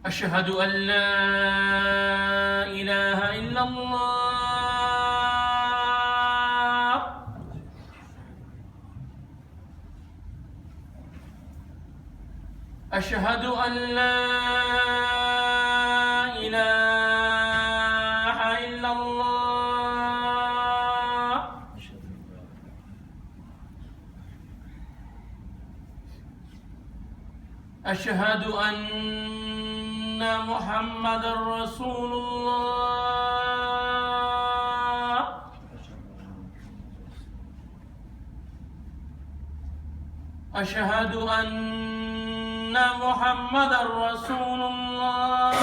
أشهد أن لا إله إلا الله. أشهد أن لا إله إلا الله. أشهد أن محمد رسول الله. أشهد أن محمد رسول الله.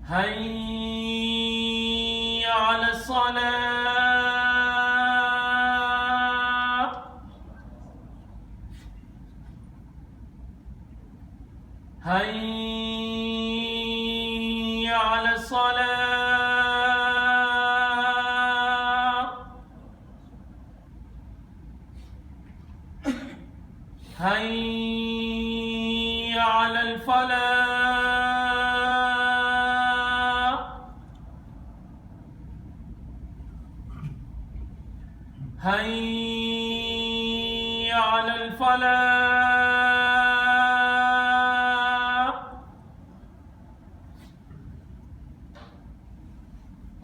حي على الصلاة. حي على الصلاة. حي على الفلاح. حي على الفلاح.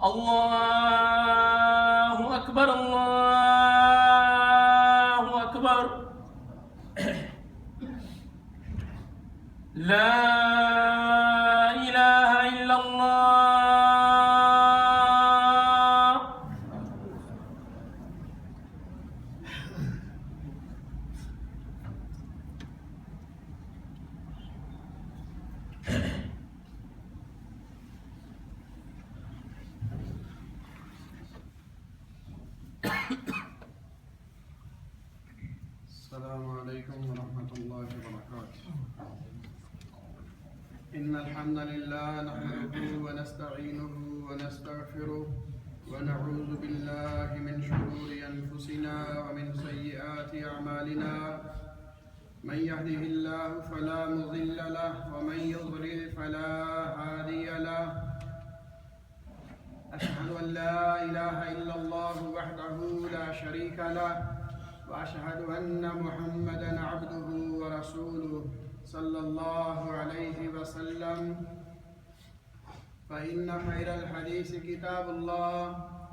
الله أكبر الله أكبر. لا إله إلا الله. السلام عليكم ورحمة الله وبركاته. إن الحمد لله نحمده ونستعينه ونستغفره ونعوذ بالله من شرور أنفسنا ومن سيئات أعمالنا. من يهده الله فلا مضل له ومن يضلل فلا هادي له. أشهد أن لا إله إلا الله وحده لا شريك له وأشهد أن محمدًا عبده ورسوله صلى الله عليه وسلم. فإن خير الحديث كتاب الله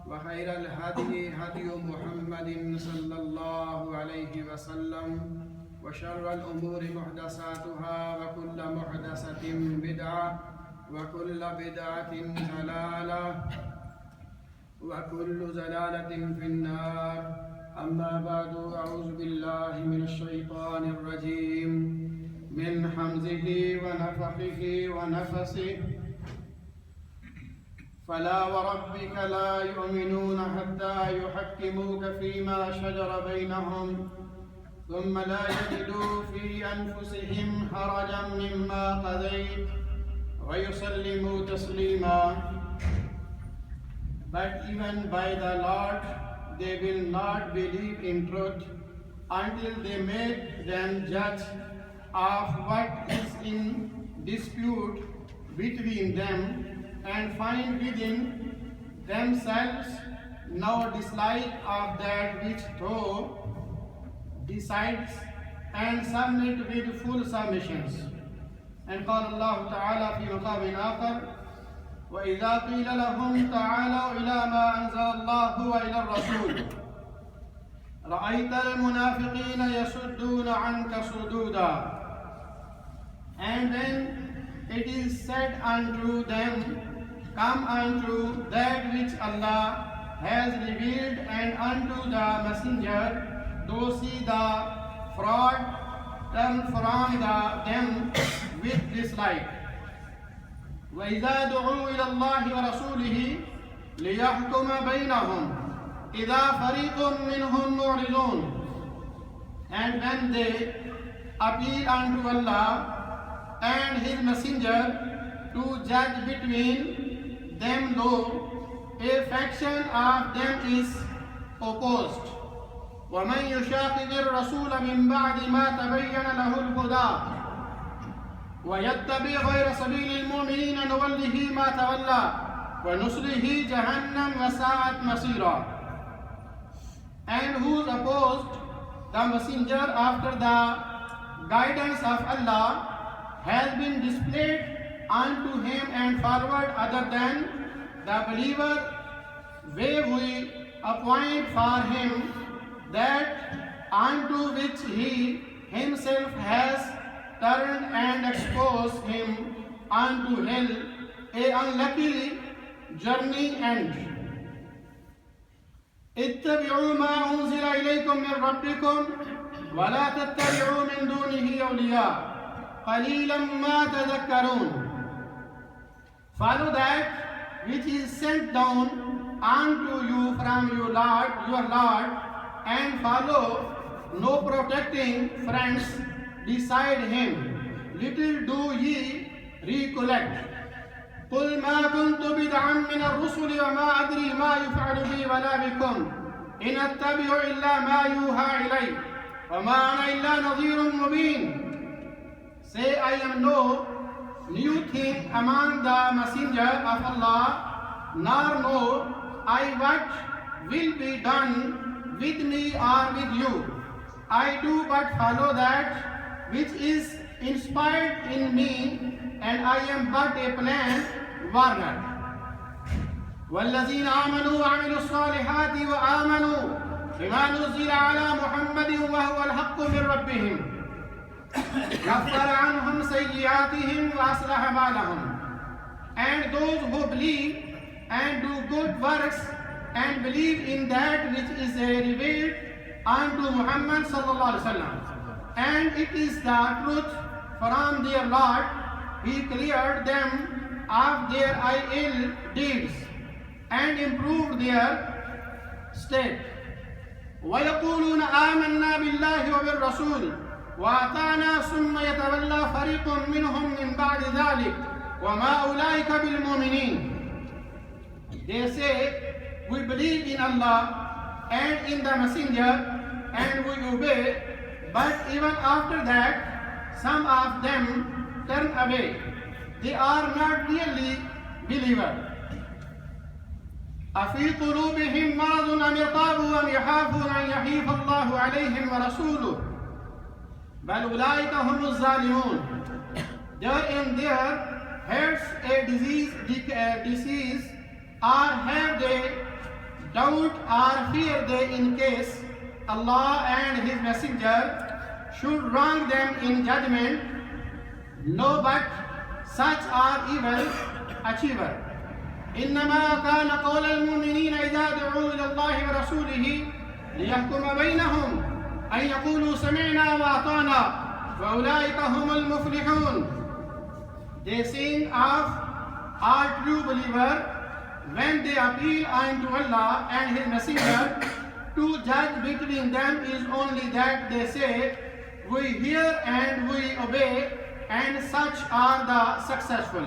وخير الهدي هدي محمد صلى الله عليه وسلم وشر الأمور محدثاتها وكل محدثة بدعة وكل بدعة ضلالة وكل ضلالة في النار. أما بعد، أعوذ بالله من الشيطان الرجيم من حمزه ونفخه ونفسه. فلا وربك لا يؤمنون حتى يحكموك فيما شجر بينهم ثم لا يجدوا في أنفسهم حرجا مما قضيت ويسلموا تسليما. But even by the Lord they will not believe in truth until they make them judge of what is in dispute between them and find within themselves no dislike of that which thou decides and submit with full submissions. And قال الله تعالى في مقام آخر: وإذا قيل لهم تعالوا إلى ما أنزل الله وإلى الرسول رأيت المنافقين يصدون عنك صدودا. And when it is said unto them, come unto that which Allah has revealed and unto the messenger, thou see the fraud turn from them with dislike. وَإِذَا دُعُوا إِلَى اللَّهِ وَرَسُولِهِ لِيَحْكُمَ بَيْنَهُمْ إِذَا فَرِيقٌ مِّنْهُمْ مُعْرِضُونَ. And when they appeal unto Allah and His Messenger to judge between them, though a faction of them is opposed. وَمَن يُشَاقِقِ الرَّسُولَ مِن بَعْدِ مَا تَبَيَّنَ لَهُ الْهُدَى وَيَتَّبِعْ غَيْرَ سَبِيلِ الْمُؤْمِنِينَ نُوَلِّهِ مَا تَوَلَّى وَنُصْلِهِ جَهَنَّمَ وَسَاءَتْ مَصِيرًا. And who opposed the messenger after the guidance of Allah has been displayed unto him and forward other than the believer, way we appoint for him that unto which he himself has turned and exposed him unto hell, a unlucky journey end. اتبعوا ما أنزل إليكم من ربكم ولا تتبعوا من دونه أولياء قليلا ما تذكرون. Follow that which is sent down unto you from your Lord, and follow no protecting friends beside him. Little do ye recollect. قل ما كنت بدعا من الرسل وما أدري ما يفعل بي ولا بكم إن أتبع إلا ما يوحى إلي وما أنا إلا نذير مبين. Say, I am no new thing among the messenger of Allah, nor know I what will be done with me or with you. I do but follow that which is inspired in me, and I am but a plain warner. والذين آمنوا وعملوا الصالحات وآمنوا بما نزل على محمد وهو الحق من ربهم كفر عنهم سيئاتهم وأصلح بالهم. And those who believe and do good works and believe in that which is revealed unto Muhammad sallallahu alaihi wasallam, and it is the truth from their Lord, he cleared them of their ill deeds and improved their state. وَيَقُولُونَ آمَنَّا بِاللَّهِ وَبِالرَّسُولِ وَأَطَعْنَا ثُمَّ يَتَوَلَّى فَرِيقٌ مِّنْهُم مِّن بَعْدِ ذَلِكَ وَمَا أُولَٰئِكَ بِالْمُؤْمِنِينَ. They say, we believe in Allah and in the messenger and we obey, but even after that some of them turn away. They are not really believers. أَفِي قُلُوبِهِم مَّرَضٌ أَمْ ارْتَابُوا أَمْ يَخَافُونَ أَن يَحِيفَ اللَّهُ عَلَيْهِمْ وَرَسُولُهُ بَلْ أُولَٰئِكَ هُمُ الظَّالِمُونَ. There in their heads a disease, or have they doubt or fear they in case Allah and His Messenger should wrong them in judgment? No, but such are evil achievers. إنما كان قول المؤمنين إذا دعوا إلى الله ورسوله ليحكم بينهم أن يقولوا سمعنا وأطعنا وأولئك هم المفلحون. They sing of our true believer when they appeal unto Allah and His Messenger to judge between them is only that they say, we hear and we obey, and such are the successful.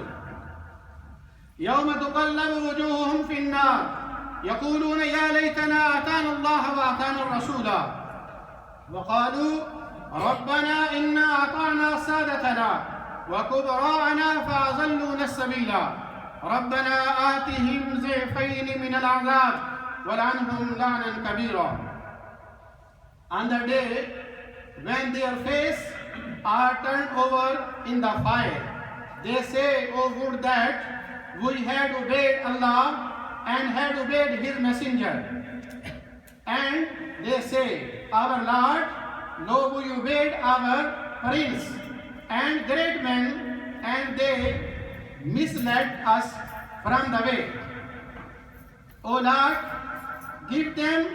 يوم تقلب وجوههم في النار يقولون يا ليتنا أتانا الله وأتانا الرسول وقالوا ربنا إنا أطعنا سادتنا وكبراءنا فأضلونا السبيل ربنا آتهم ضعفين من العذاب ولعنهم لعنا كبيرا. On the day when their face are turned over in the fire, they say, oh, would that we had obeyed Allah and had obeyed His Messenger. And they say, our Lord, lo, we obeyed our prince and great men, and they misled us from the way. O Lord, give them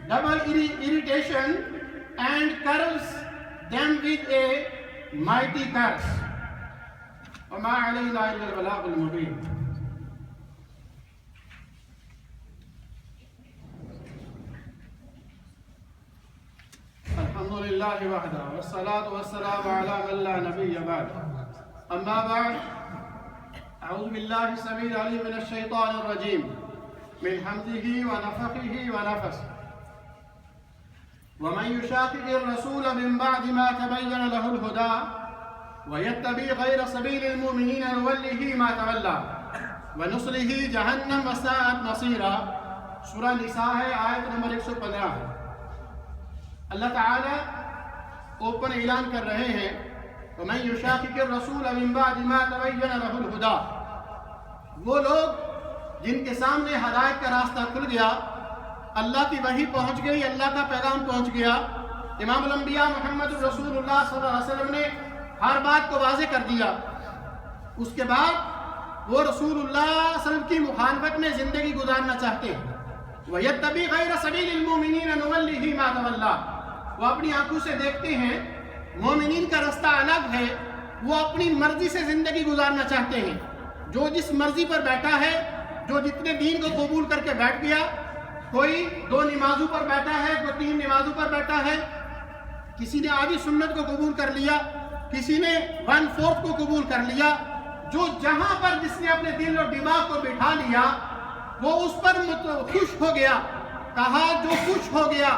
double irritation and curse them with a mighty curse. وما علينا إلا البلاغ المبين. الحمد لله وحده والصلاة والسلام على من لا نبي بعد. أما بعد، أعوذ بالله السميع العليم من الشيطان الرجيم من همزه ونفخه ونفسه. وَمَن يُشَاقِقِ الرَّسُولَ مِن بَعْدِ مَا تَبَيَّنَ لَهُ الْهُدَىٰ وَيَتَّبِعْ غَيْرَ سَبِيلِ الْمُؤْمِنِينَ نُوَلِّهِ مَا تَوَلَّىٰ وَنُصْلِهِ جَهَنَّمَ وَسَاءَتْ مَصِيرًا۔ سورہ نساء ہے، آیت نمبر 115 ہے۔ اللہ تعالیٰ اوپن اعلان کر رہے ہیں وَمَن يُشَاقِقِ الرَّسُولَ مِن بَعْدِ مَا تَبَيَّنَ لَهُ الْهُدَىٰ، وہ لوگ جن کے سامنے ہدایت کا راستہ کھل گیا، اللہ کی وحی پہنچ گئی، اللہ کا پیغام پہنچ گیا، امام الانبیاء محمد رسول اللہ صلی اللہ علیہ وسلم نے ہر بات کو واضح کر دیا، اس کے بعد وہ رسول اللہ صلی اللہ علیہ وسلم کی مخالفت میں زندگی گزارنا چاہتے ہیں۔ وَيَتَّبِعْ غَيْرَ سَبِيلِ الْمُؤْمِنِينَ نُوَلِّهِ مَا تَوَلَّىٰ، وہ اپنی آنکھوں سے دیکھتے ہیں مومنین کا رستہ الگ ہے، وہ اپنی مرضی سے زندگی گزارنا چاہتے ہیں، جو جس مرضی پر بیٹھا ہے، جو جتنے دین کو قبول کر کے بیٹھ گیا، کوئی 2 نمازوں پر بیٹھا ہے، کوئی 3 نمازوں پر بیٹھا ہے، کسی نے آدھی سنت کو قبول کر لیا، کسی نے 1/4 کو قبول کر لیا، جو جہاں پر جس نے اپنے دل اور دماغ کو بٹھا لیا وہ اس پر خوش ہو گیا، کہا جو خوش ہو گیا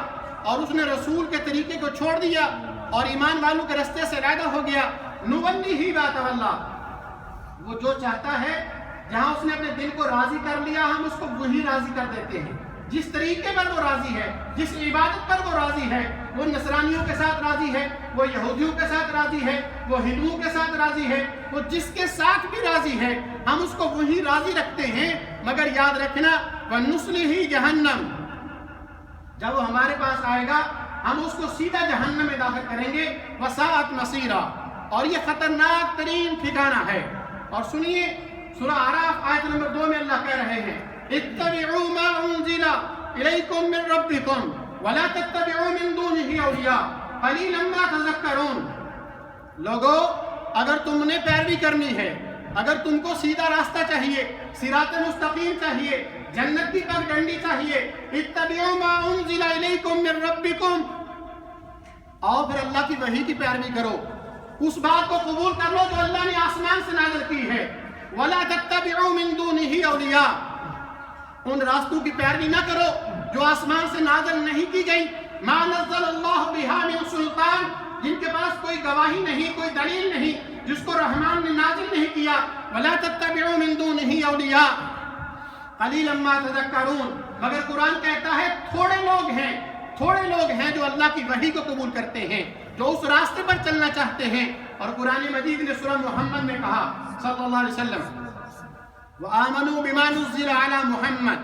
اور اس نے رسول کے طریقے کو چھوڑ دیا اور ایمان والوں کے رستے سے علیحدہ ہو گیا، نُوَلِّهِ مَا تَوَلَّىٰ، وہ جو چاہتا ہے جہاں اس نے اپنے دل کو راضی کر لیا ہم اس کو وہی راضی کر دیتے ہیں، جس طریقے پر وہ راضی ہے، جس عبادت پر وہ راضی ہے، وہ نصرانیوں کے ساتھ راضی ہے، وہ یہودیوں کے ساتھ راضی ہے، وہ ہندوؤں کے ساتھ راضی ہے، وہ جس کے ساتھ بھی راضی ہے ہم اس کو وہی راضی رکھتے ہیں، مگر یاد رکھنا وَنُصْلِهِ جَهَنَّمَ، جب وہ ہمارے پاس آئے گا ہم اس کو سیدھا جہنم میں داخل کریں گے، وَسَاءَتْ مَصِيرًا، اور یہ خطرناک ترین ٹھکانہ ہے۔ اور سنیے سورہ اعراف آیت نمبر 2 میں اللہ کہہ رہے ہیں اتبعوا ما انزل الیکم من ربکم ولا تتبعوا من دونه اولیاء قلیلا ما تذکرون، لوگو اگر تم نے پیروی کرنی ہے، اگر تم کو سیدھا راستہ چاہیے، صراط مستقیم چاہیے، جنت کی پگڈنڈی چاہیے، اتبعوا ما انزل الیکم من ربکم، آؤ پھر اللہ کی وحی کی پیروی کرو، اس بات کو قبول کر لو جو اللہ نے آسمان سے نازل کی ہے، وَلَا تَتَّبِعُوا مِن دُونِهِ أَوْلِيَاءَ، ان راستوں کی پیروی نہ کرو جو آسمان سے نازل نہیں کی گئی، مَا نَزَّلَ اللَّهُ بِهَا مِن سُلْطَانٍ، جن کے پاس کوئی گواہی نہیں، کوئی دلیل نہیں، جس کو رحمان نے نازل نہیں کیا، وَلَا تَتَّبِعُوا مِن دُونِهِ أَوْلِيَاءَ قَلِيلًا مَا تَذَكَّرُونَ، مگر قرآن کہتا ہے تھوڑے لوگ ہیں جو اللہ کی وحی کو قبول کرتے ہیں، جو اس راستے پر چلنا چاہتے ہیں۔ اور قرآن مجید نے سورہ محمد میں کہا صلی اللہ علیہ وسلم وَآمَنُوا بِمَا نُزِّلَ عَلَى مُحَمَّدٍ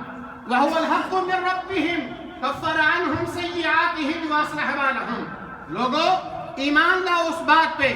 وَهُوَ الْحَقُّ مِن رَّبِّهِمْ كَفَّرَ عَنْهُمْ سَيِّئَاتِهِمْ وَأَصْلَحَ بَالَهُمْ، لوگو ایمان لاؤ اس بات پہ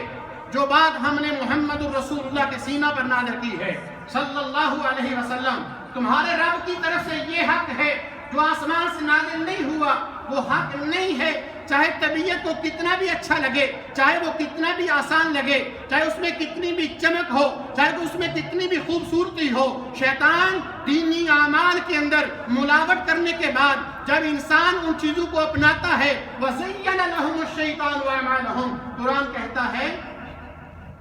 جو بات ہم نے محمد الرسول اللہ کے سینہ پر نازل کی ہے صلی اللہ علیہ وسلم، تمہارے رب کی طرف سے یہ حق ہے جو آسمان سے نازل نہیں ہوا، وہ حق نہیں ہے، چاہے طبیعت کو کتنا بھی اچھا لگے، چاہے وہ کتنا بھی آسان لگے، چاہے اس میں کتنی بھی چمک ہو، چاہے اس میں کتنی بھی خوبصورتی ہو، شیطان دینی اعمال کے اندر ملاوٹ کرنے کے بعد جب انسان ان چیزوں کو اپناتا ہے وَزَيَّنَ لَهُمُ الشَّيْطَانُ أَعْمَالَهُمْ، قرآن کہتا ہے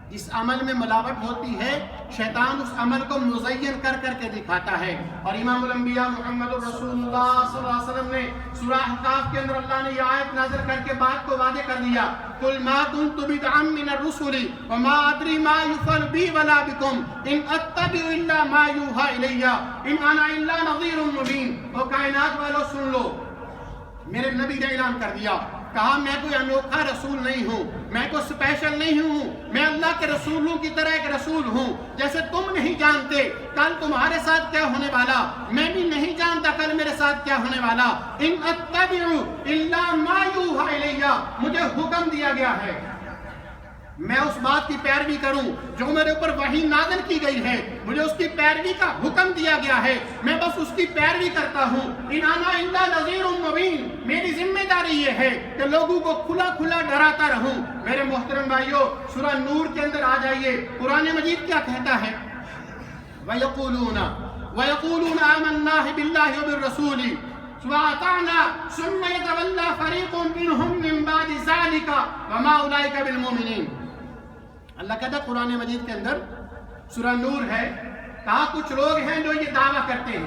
جس عمل میں ملاوٹ ہوتی ہے شیطان اس عمل کو مزین کر کر کے دکھاتا ہے۔ اور امام الانبیاء محمد رسول اللہ صلی اللہ علیہ وسلم نے سورہ احقاف کے اندر اللہ نے یہ آیت نازل کر کے بات کو واضح کر دیا قُلْ مَا كُنْتُ بِدْعًا مِّنَ الرُّسُلِ وَمَا أَدْرِي مَا يُفْعَلُ بِي وَلَا بِكُمْ إِنْ أَتَّبِعُ إِلَّا مَا يُوحَىٰ إِلَيَّ إِنْ أَنَا إِلَّا نَذِيرٌ مُّبِينٌ، وہ کائنات والو سن لو، میرے نبی نے اعلان کر دیا، کہا میں کوئی انوکھا رسول نہیں ہوں، میں کوئی اسپیشل نہیں ہوں، میں اللہ کے رسولوں کی طرح ایک رسول ہوں، جیسے تم نہیں جانتے کل تمہارے ساتھ کیا ہونے والا، میں بھی نہیں جانتا کل میرے ساتھ کیا ہونے والا، ان اتبع الا ما یوحى الی، مجھے حکم دیا گیا ہے میں اس بات کی پیروی کروں جو میرے اوپر وحی نازل کی گئی ہے، مجھے اس کی پیروی کا حکم دیا گیا ہے، میں بس اس کی پیروی کرتا ہوں، ان انا الا نذیر مبین، میری ذمہ داری یہ ہے کہ لوگوں کو کھلا کھلا ڈراتا رہوں۔ میرے محترم بھائیو، سورہ نور کے اندر آ جائیے، قرآن مجید کیا کہتا ہے وَيَقُولُونَ آمَنَّا بِاللَّهِ وَبِالرَّسُولِ وَأَطَعْنَا ثُمَّ يَتَوَلَّىٰ فَرِيقٌ مِّنْهُم مِّن بَعْدِ ذَٰلِكَ وَمَا أُولَٰئِكَ بِالْمُؤْمِنِينَ، اللہ کہتا ہے قرآن مجید کے اندر سورہ نور ہے، کہا کچھ لوگ ہیں جو یہ دعویٰ کرتے ہیں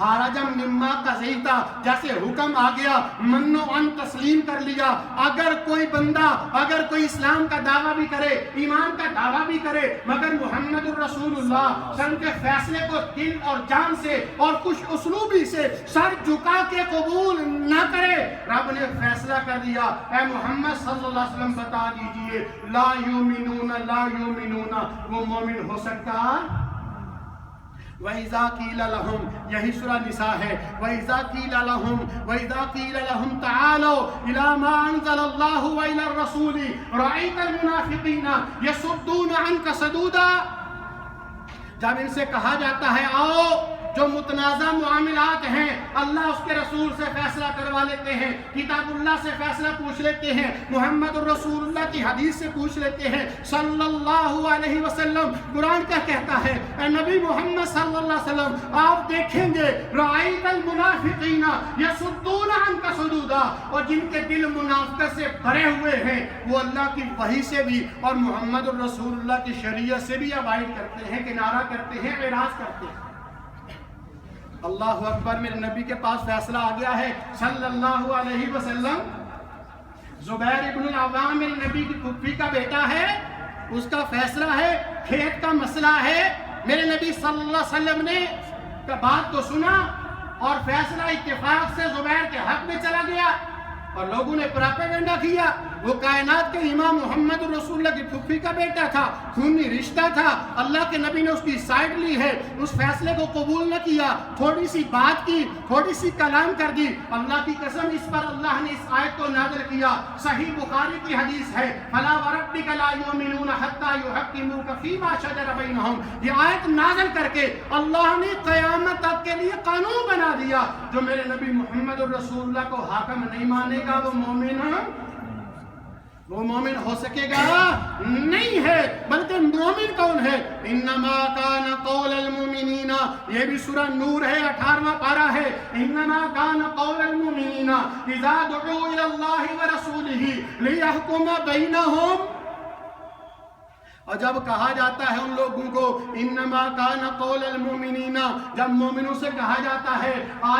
حارجم مما قضیتا، جیسے حکم آ گیا منو ان تسلیم کر لیا. اگر کوئی بندہ اگر کوئی اسلام کا دعویٰ بھی کرے، ایمان کا دعویٰ بھی کرے، مگر محمد الرسول اللہ صلی اللہ علیہ وسلم کے فیصلے کو دل اور جان سے اور خوش اسلوبی سے سر جھکا کے قبول نہ کرے، رب نے فیصلہ کر دیا اے محمد صلی اللہ علیہ وسلم بتا دیجئے لا یؤمنون لا یؤمنون، وہ مومن ہو سکتا. وَإِذَا قِيلَ لَهُمْ، یہی سورہ نساء ہے، وَإِذَا قِيلَ لَهُمْ تَعَالَوْا إِلَى مَا أَنزَلَ اللَّهُ وَإِلَى الرَّسُولِ رَأَيْتَ الْمُنَافِقِينَ يَصُدُّونَ عَنْكَ صُدُودًا. جب ان سے کہا جاتا ہے آؤ جو متنازع معاملات ہیں اللہ اس کے رسول سے فیصلہ کروا لیتے ہیں، کتاب اللہ سے فیصلہ پوچھ لیتے ہیں، محمد الرسول اللہ کی حدیث سے پوچھ لیتے ہیں صلی اللہ علیہ وسلم. قرآن کیا کہتا ہے اے نبی محمد صلی اللہ علیہ وسلم آپ دیکھیں گے رأیت المنافقین یصدون عنک صدودا، اور جن کے دل منافقت سے بھرے ہوئے ہیں وہ اللہ کی وحی سے بھی اور محمد الرسول اللہ کی شریعت سے بھی ابائڈ کرتے ہیں، کنارہ کرتے ہیں، اعراض کرتے ہیں. اللہ اکبر. میرے نبی کے پاس فیصلہ آ گیا ہے صلی اللہ علیہ وسلم. زبیر ابن العوام میرے نبی کی پھپھی کا بیٹا ہے، اس کا فیصلہ ہے، کھیت کا مسئلہ ہے. میرے نبی صلی اللہ علیہ وسلم نے بات کو سنا اور فیصلہ اتفاق سے زبیر کے حق میں چلا گیا اور لوگوں نے پراپیگنڈا کیا. وہ کائنات کے امام محمد الرسول اللہ کی پھپھی کا بیٹا تھا، خونی رشتہ تھا، اللہ کے نبی نے اس کی سائڈ لی ہے، اس فیصلے کو قبول نہ کیا، تھوڑی سی بات کی، تھوڑی سی کلام کر دی. اللہ کی قسم اس پر اللہ نے اس آیت کو نازل کیا. صحیح بخاری کی حدیث ہے فلا وربک لا یؤمنون حتی یحکموک فیما شجر بینہم. یہ آیت نازل کر کے اللہ نے قیامت تک کے لیے قانون بنا دیا جو میرے نبی محمد الرسول اللہ کو حاکم نہیں مانے گا وہ مومن ہو سکے گا نہیں ہے. بلکہ مومن کون ہے؟ انما کان قول المؤمنین، یہ بھی سورہ نور ہے 18واں پارہ ہے. انما کان قول المؤمنین اذا دعوا الی اللہ ورسولہ لیحکم بینہم. اور جب کہا جاتا ہے ان لوگوں کو انما کان قول المؤمنین، جب مومنوں سے کہا جاتا ہے آ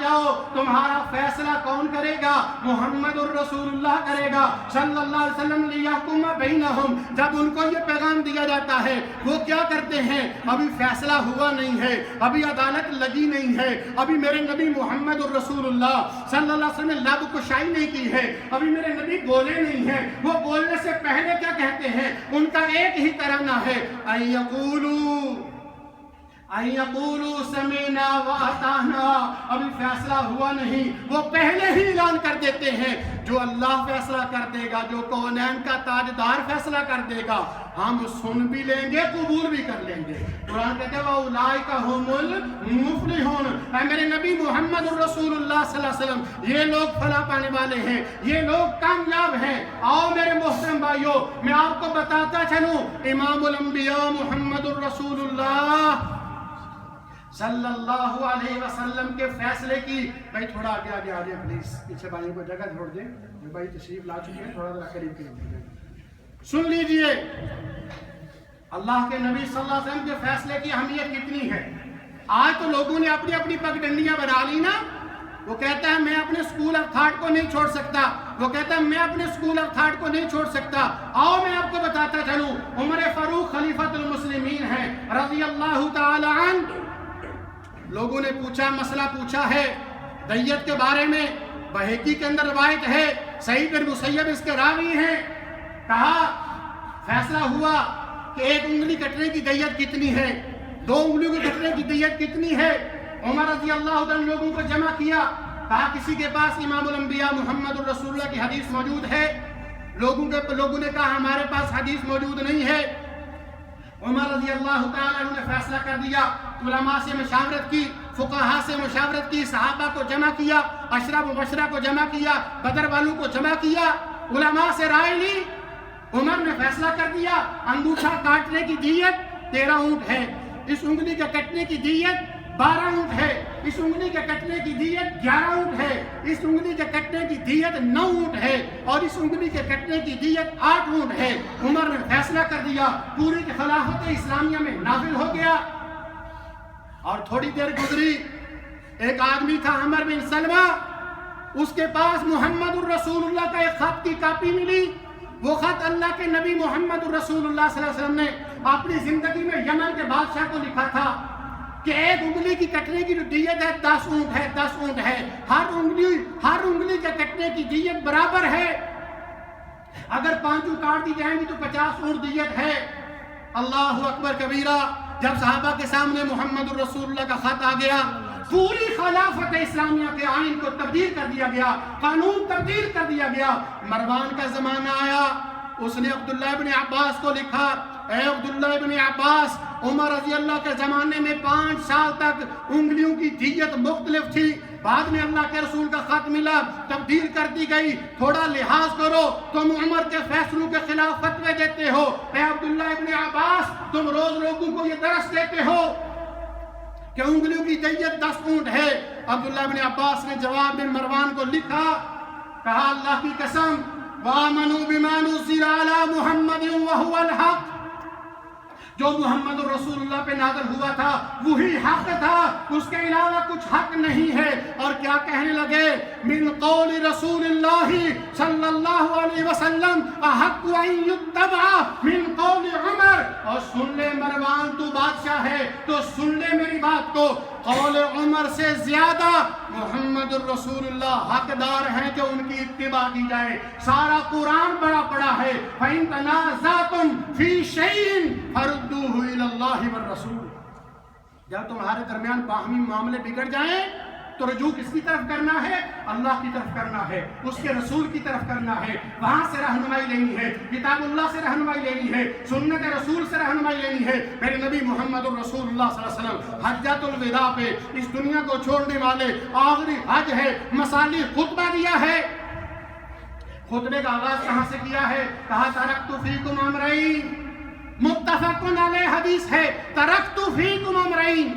جاؤ تمہارا فیصلہ کون کرے گا؟ محمد الرسول اللہ کرے گا صلی اللہ علیہ وسلم. لیحکم بینہم، جب ان کو یہ پیغام دیا جاتا ہے وہ کیا کرتے ہیں؟ ابھی فیصلہ ہوا نہیں ہے، ابھی عدالت لگی نہیں ہے، ابھی میرے نبی محمد الرسول اللہ صلی اللہ علیہ وسلم نے لب کشائی نہیں کی ہے، ابھی میرے نبی بولے نہیں ہیں. وہ بولنے سے پہلے کیا کہتے ہیں؟ ان کا ایک ہی ترانہ ہے ان یقولوا سمعنا واطعنا. ابھی فیصلہ ہوا نہیں، وہ پہلے ہی اعلان کر دیتے ہیں جو اللہ فیصلہ کر دے گا، جو کونین کا تاجدار فیصلہ کر دے گا ہم سن بھی لیں گے، قبول بھی کر لیں گے. قرآن کہتے ہیں وَأُولَٰئِكَ هُمُ الْمُفْلِحُونَ. اے میرے نبی محمد الرسول اللہ صلی اللہ علیہ وسلم یہ لوگ فلاح پانے والے ہیں، یہ لوگ کامیاب ہیں. آؤ میرے محترم بھائیو میں آپ کو بتاتا چلوں امام الانبیاء محمد الرسول اللہ صلی اللہ علیہ وسلم کے فیصلے کی. بھائی تھوڑا آگے آ جائیں پلیز، پیچھے بھائیوں کو جگہ چھوڑ دیں. جو بھائی تشریف لا چکے ہیں تھوڑا ذرا قریب کے سن لیجئے. اللہ کے نبی صلی اللہ علیہ وسلم کے فیصلے کی اہمیت کتنی ہے. آج تو لوگوں نے اپنی اپنی پگڈنڈیاں بنا لی نا. وہ کہتا ہے میں اپنے اسکول آف تھاٹ کو نہیں چھوڑ سکتا، وہ کہتا ہے میں اپنے اسکول آف تھاٹ کو نہیں چھوڑ سکتا. آؤ میں آپ کو بتاتا چلوں عمر فاروق خلیفۃ المسلمین ہیں رضی اللہ تعالی عنہ. لوگوں نے پوچھا، مسئلہ پوچھا ہے دیت کے بارے میں. بہقی کے اندر روایت ہے، سعید بن مسیب اس کے راوی ہیں. کہا فیصلہ ہوا کہ ایک انگلی کٹنے کی دیت کتنی ہے، 2 انگلیوں کے کٹنے کی دیت کتنی ہے. عمر رضی اللہ عنہ لوگوں کو جمع کیا، کہا کسی کے پاس امام الانبیاء محمد الرسول اللہ کی حدیث موجود ہے؟ لوگوں نے کہا ہمارے پاس حدیث موجود نہیں ہے. عمر رضی اللہ تعالیٰ عنہ نے فیصلہ کر دیا. علماء سے مشاورت کی، فقہاء سے مشاورت کی، صحابہ کو جمع کیا، عشرہ مبشرہ کو جمع کیا، بدر والوں کو جمع کیا، علماء سے رائے لی. عمر نے فیصلہ کر دیا انگوٹھا کاٹنے کی دیت 13 اونٹ ہے، اس انگلی کے کٹنے کی دیت 12 اونٹ ہے، اس انگلی کے کٹنے کی دیت 11 اونٹ ہے، اس انگلی کے کٹنے کی دیت 9 اونٹ ہے، اور اس انگلی کے کٹنے کی دیت 8 اونٹ ہے. عمر نے فیصلہ کر دیا، پوری خلافت اسلامیہ میں نافذ ہو گیا. اور تھوڑی دیر گزری، ایک آدمی تھا عمر بن سلمہ، اس کے پاس محمد الرسول اللہ کا ایک خط کی کاپی ملی. وہ خط اللہ کے نبی محمد الرسول اللہ صلی اللہ علیہ وسلم نے اپنی زندگی میں یمن کے بادشاہ کو لکھا تھا کہ ایک انگلی کی کٹنے کی جو دیت ہے 10 اونٹ ہے، 10 اونٹ ہے. ہر انگلی کے کٹنے کی دیت برابر ہے. اگر 5 کاٹ دی جائیں گی تو 50 اونٹ دیت ہے. اللہ اکبر کبیرہ. جب صحابہ کے سامنے محمد الرسول اللہ کا خط آ گیا، پوری خلافت اسلامیہ کے آئین کو تبدیل کر دیا گیا، قانون تبدیل کر دیا گیا. مروان کا زمانہ آیا، اس نے عبداللہ ابن عباس کو لکھا، اے عبداللہ ابن عباس، عمر رضی اللہ کے زمانے میں 5 سال تک انگلیوں کی دیت مختلف تھی، بعد میں اللہ کے رسول کا خط ملا، تبدیل کر دی گئی. تھوڑا لحاظ کرو، تم عمر کے فیصلوں کے خلاف فتوے دیتے ہو. اے عبداللہ ابن عباس، تم روز لوگوں کو یہ درس دیتے ہو کہ انگلیوں کی دیت 10 اونٹ ہے. عبداللہ ابن عباس نے جواب میں مروان کو لکھا، کہا اللہ کی قسم، وَآمَنُوا بِمَا نُزِّلَ عَلَى مُحَمَّدٍ وَهُوَ الْحَقِّ، جو محمد الرسول اللہ پہ نازل ہوا تھا وہی حق تھا، اس کے علاوہ کچھ حق نہیں ہے. اور کیا کہنے لگے؟ من قول رسول اللہ صلی اللہ علیہ وسلم احق ان یتبع من قول عمر. اور سن لے مروان، تو بادشاہ ہے تو سن لے میری بات کو، قول عمر سے زیادہ محمد الرسول اللہ حقدار ہیں کہ ان کی اتباع کی جائے. سارا قرآن بڑا پڑا ہے، فَإِن تَنَازَعْتُمْ فِي شَيْءٍ فَرُدُّوهُ إِلَى اللَّهِ وَالرَّسُولِ. جب تمہارے درمیان باہمی معاملے بگڑ جائیں تو رجوع کس کی طرف کرنا ہے؟ اللہ کی طرف کرنا ہے، اس کے رسول کی طرف کرنا ہے. وہاں سے رہنمائی لینی ہے، کتاب اللہ سے رہنمائی لینی ہے، سنت رسول سے رہنمائی لینی ہے. میرے نبی محمد الرسول اللہ صلی اللہ علیہ وسلم حجۃ الوداع پہ اس دنیا کو چھوڑنے والے آخری حج ہے، مصالی خطبہ دیا ہے. خطبے کا آغاز کہاں سے کیا ہے؟ کہا ترکت فیکم امرین، متفق علیہ حدیث ہے، ترکت فیکم امرین،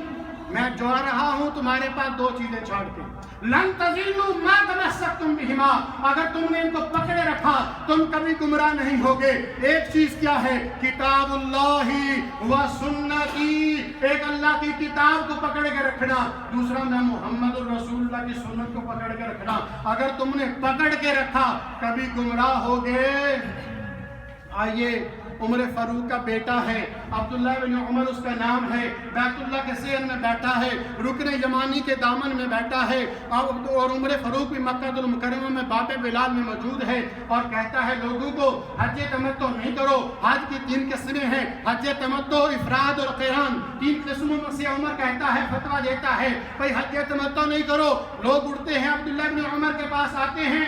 میں جو رہا ہوں تمہارے پاس 2 چیزیں چھوڑ کے، لن تضلوا ما تمسکتم بہما، اگر تم نے ان کو پکڑے رکھا تم کبھی گمراہ نہیں ہوگے. ایک چیز کیا ہے؟ کتاب اللہ و سنتی، ایک اللہ کی کتاب کو پکڑ کے رکھنا، دوسرا میں محمد الرسول اللہ کی سنت کو پکڑ کے رکھنا. اگر تم نے پکڑ کے رکھا کبھی گمراہ ہوگے. آئیے، عمر فاروق کا بیٹا ہے، عبداللہ بن عمر اس کا نام ہے، بیت اللہ کے سیر میں بیٹھا ہے، رکن یمانی کے دامن میں بیٹھا ہے. اور عمر فاروق بھی مکہ المکرمہ میں باب بلال میں موجود ہے اور کہتا ہے لوگوں کو حج تمتع نہیں کرو. حج کی 3 قسمیں ہیں، حج تمتع، افراد اور قران. 3 قسموں میں سے عمر کہتا ہے، فتویٰ دیتا ہے بھائی حج تمتع نہیں کرو. لوگ اٹھتے ہیں، عبداللہ بن عمر کے پاس آتے ہیں،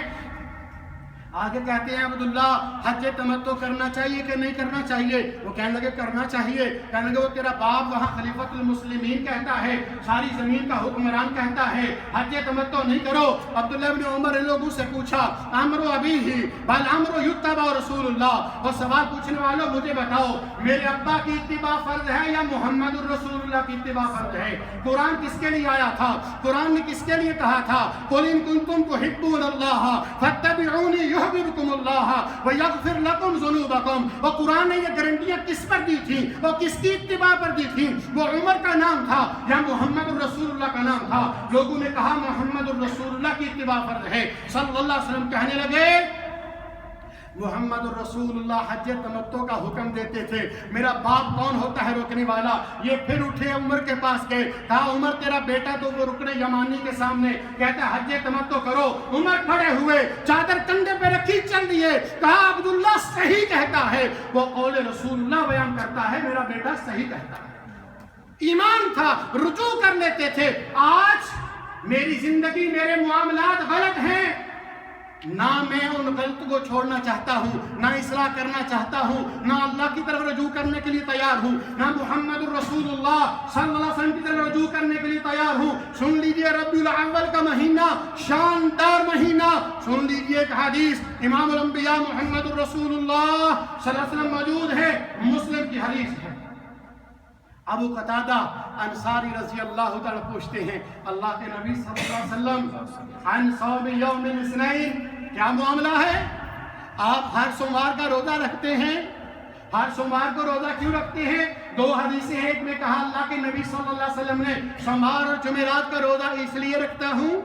آگے کہتے ہیں عبداللہ حج تمتع کرنا چاہیے کہ نہیں کرنا چاہیے؟ وہ کہنے لگے کرنا چاہیے. کہنے لگے وہ تیرا باپ وہاں خلیفۃ المسلمین کہتا ہے، ساری زمین کا حکمران کہتا ہے حج تمتع نہیں کرو. عبداللہ بن عمر نے لوگوں سے پوچھا، امر ابیہ بل امر یتبع رسول اللہ، اور سوال پوچھنے والوں مجھے بتاؤ میرے ابا کی اتباع فرض ہے یا محمد الرسول اللہ کی اتباع فرض ہے؟ قرآن کس کے لیے آیا تھا؟ قرآن نے کس کے لیے کہا تھا؟ قل ان کنتم تحبون اللہ فاتبعونی یحببکم اللہ ویغفر لکم ذنوبکم. اور قرآن نے یہ گارنٹیاں کس پر دی تھیں؟ وہ کس کی اتباع پر دی تھیں؟ وہ عمر کا نام تھا یا محمد الرسول اللہ کا نام تھا؟ لوگوں نے کہا محمد الرسول اللہ کی اتباع فرض ہے. صلی اللہ علیہ وسلم کہنے لگے محمد الرسول اللہ حج تمتع کا حکم دیتے تھے، میرا باپ کون ہوتا ہے روکنے والا؟ یہ پھر اٹھے عمر کے پاس گئے، کہا عمر تیرا بیٹا تو وہ رکن یمانی کے سامنے کہتا ہے حج تمتع کرو. عمر کھڑے ہوئے، چادر کندھے پہ رکھی، چل دیے، کہا عبداللہ صحیح کہتا ہے، وہ قول رسول اللہ بیان کرتا ہے، میرا بیٹا صحیح کہتا ہے. ایمان تھا، رجوع کر لیتے تھے. آج میری زندگی، میرے معاملات غلط ہیں، نہ میں ان غلط کو چھوڑنا چاہتا ہوں، نہ اصلاح کرنا چاہتا ہوں، نہ اللہ کی طرف رجوع کرنے کے لیے تیار ہوں، نہ محمد الرسول اللہ صلی اللہ علیہ وسلم کی طرف رجوع کرنے کے لیے تیار ہوں. سن لیجئے ربیع الاول کا مہینہ شاندار مہینہ. سن لیجئے ایک حدیث، امام الانبیاء محمد الرسول اللہ صلی اللہ علیہ وسلم موجود ہے، مسلم کی حدیث ہے. ابو قتادہ انصاری رضی اللہ تعالیٰ پوچھتے ہیں اللہ کے نبی صلی اللہ علیہ وسلم عن صوم یوم الاثنین، کیا معاملہ ہے؟ آپ ہر سوموار کا روزہ رکھتے ہیں، ہر سوموار کو روزہ کیوں رکھتے ہیں؟ دو حدیثیں ہیں، ایک میں کہا اللہ کے نبی صلی اللہ علیہ وسلم نے سوموار اور جمعرات کا روزہ اس لیے رکھتا ہوں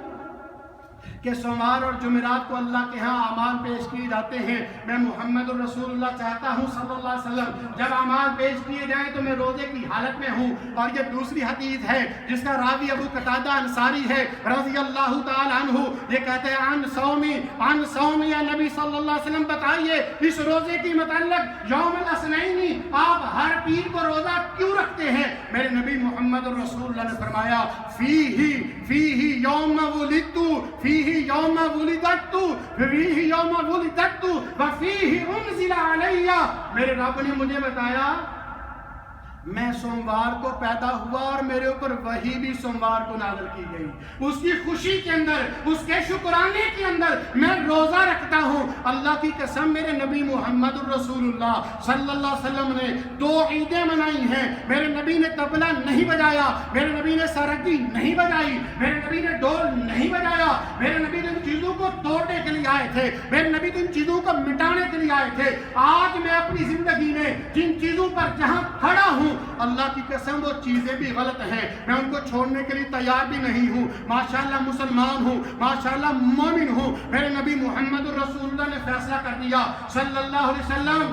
کہ سوموار اور جمعرات کو اللہ کے ہاں اعمال پیش کیے جاتے ہیں. میں محمد الرسول اللہ چاہتا ہوں صلی اللہ علیہ وسلم جب اعمال پیش کیے جائیں تو میں روزے کی حالت میں ہوں. اور یہ دوسری حدیث ہے جس کا راوی ابو قتادہ انصاری ہے رضی اللہ تعالی عنہ. یہ کہتے ہیں عن صومی یا نبی صلی اللہ علیہ وسلم بتائیے اس روزے کی متعلق یوم الاثنین آپ ہر پیر کو روزہ کیوں رکھتے ہیں؟ میرے نبی محمد الرسول اللہ نے فرمایا فیہ یوم ولدت فیہ یوم ولدت فیہ یوم ولدت وفیہ انزل علی. میرے رب نے مجھے بتایا میں سوموار کو پیدا ہوا اور میرے اوپر وحی بھی سوموار کو نازل کی گئی. اس کی خوشی کے اندر، اس کے شکرانے کے اندر میں روزہ رکھتا ہوں. اللہ کی قسم میرے نبی محمد الرسول اللہ صلی اللہ علیہ وسلم نے 2 عیدیں منائی ہیں. میرے نبی نے طبلہ نہیں بجایا، میرے نبی نے سرگی نہیں بجائی، میرے نبی نے ڈول نہیں بجایا. میرے نبی نے ان چیزوں کو توڑنے کے لیے آئے تھے، میرے نبی ان چیزوں کو مٹانے کے لیے آئے تھے. آج میں اپنی زندگی میں جن چیزوں پر جہاں کھڑا ہوں اللہ کی قسم وہ چیزیں بھی غلط ہیں، میں ان کو چھوڑنے کے لیے تیار بھی نہیں ہوں. ماشاءاللہ مسلمان ہوں، ماشاءاللہ مومن ہوں. میرے نبی محمد الرسول اللہ نے فیصلہ کر دیا صلی اللہ علیہ وسلم،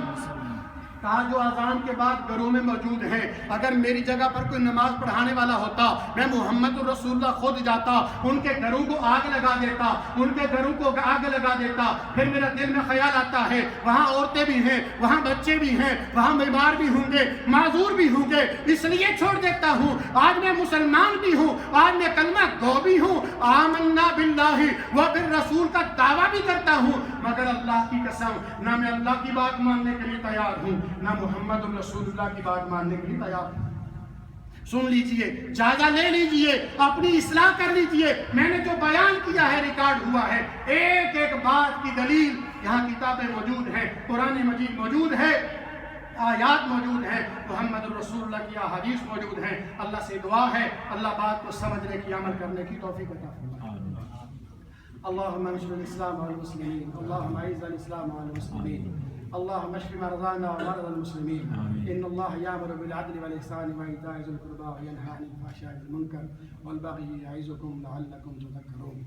کہا جو اذان کے بعد گھروں میں موجود ہیں اگر میری جگہ پر کوئی نماز پڑھانے والا ہوتا میں محمد الرسول اللہ خود جاتا، ان کے گھروں کو آگ لگا دیتا، ان کے گھروں کو آگ لگا دیتا. پھر میرا دل میں خیال آتا ہے وہاں عورتیں بھی ہیں، وہاں بچے بھی ہیں، وہاں بیمار بھی ہوں گے، معذور بھی ہوں گے، اس لیے چھوڑ دیتا ہوں. آج میں مسلمان بھی ہوں، آج میں کلمہ گو بھی ہوں، آمنا باللہ و بالرسول کا دعویٰ بھی کرتا ہوں، مگر اللہ کی قسم نہ میں اللہ کی بات ماننے کے لیے تیار ہوں نہ محمد الرسول اللہ کی بات ماننے کے لیے تیار ہوں. سن لیجئے، جائزہ لے لیجئے، اپنی اصلاح کر لیجئے. میں نے جو بیان کیا ہے ریکارڈ ہوا ہے، ایک ایک بات کی دلیل یہاں کتابیں موجود ہیں، قرآن مجید موجود ہے، آیات موجود ہیں، محمد الرسول اللہ کی احادیث موجود ہیں. اللہ سے دعا ہے اللہ بات کو سمجھنے کی، عمل کرنے کی توفیق عطا فرمائے. اللهم انصر الاسلام والمسلمين، اللهم اعز الاسلام والمسلمين، اللهم اشف مرضانا ومرضى المسلمين. ان الله يأمر بالعدل والاحسان وايتاء ذي القربى وينهى عن الفحشاء والمنكر والبغي يعظكم لعلكم تذكرون.